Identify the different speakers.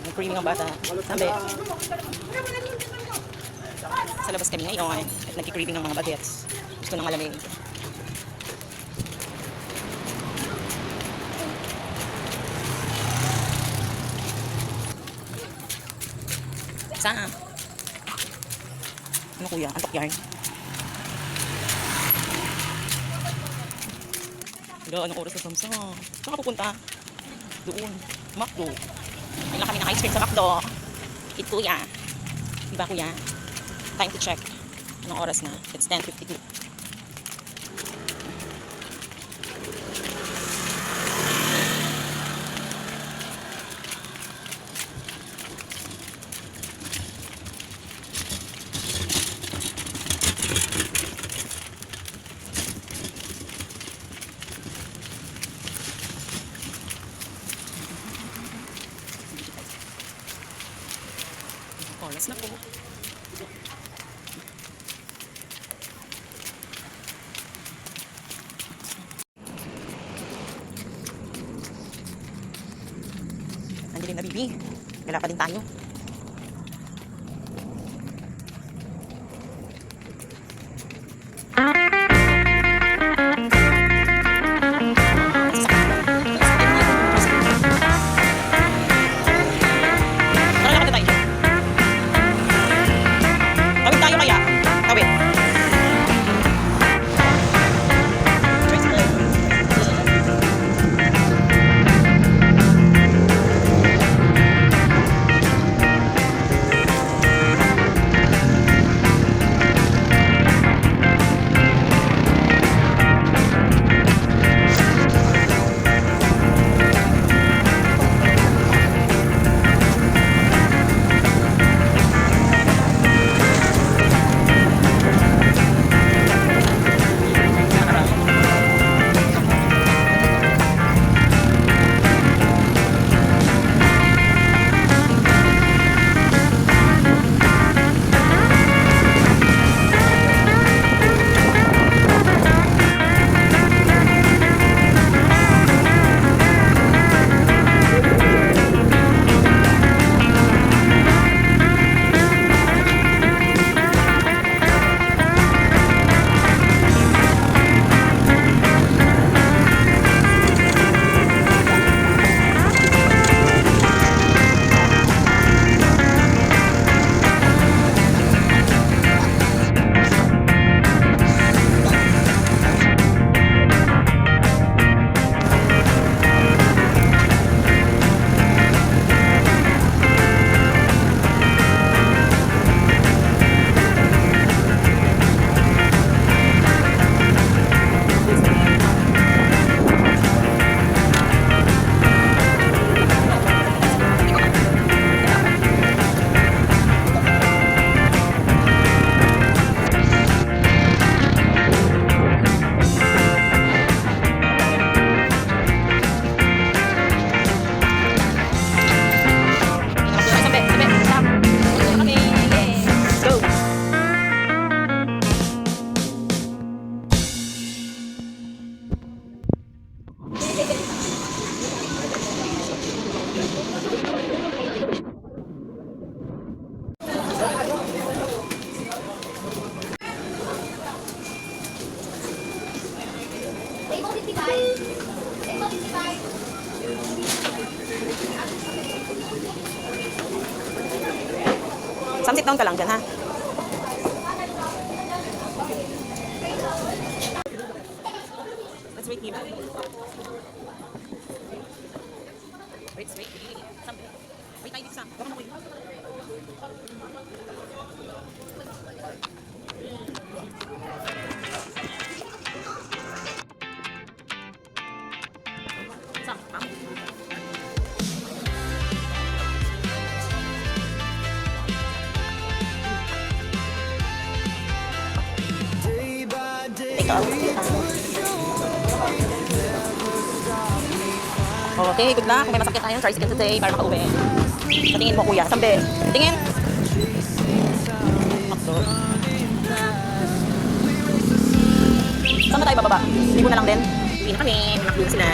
Speaker 1: Nag-craving ang bata. Sabi, sa labas kami ngayon at nag-craving ng mga bagets. Gusto ng malamig. Saan? Ano kuya? Antok yarn. Wala, anong oras na samsa? Saan ka pupunta? Doon. Macdo. Ayun lang kami ng ice cream sa Macdo. Eat kuya. Diba kuya? Time to check. Anong oras na? It's 10:52. Oras na po. Nandiyan na bibi. Wala pa din tayo. Sam, sit down ka lang dyan, ha? Let's wait here. Wait. Sam, wait tayo dito, Sam. Baka makuha. Sam, pamo. Okay, good luck. Kung may masakit tayong tricycle today para makauwi. Sa tingin mo, kuya. Sambe. Tingin. Akto. Saan ba tayo bababa? Ligo na lang din. Uwi na kami. Makluin sila.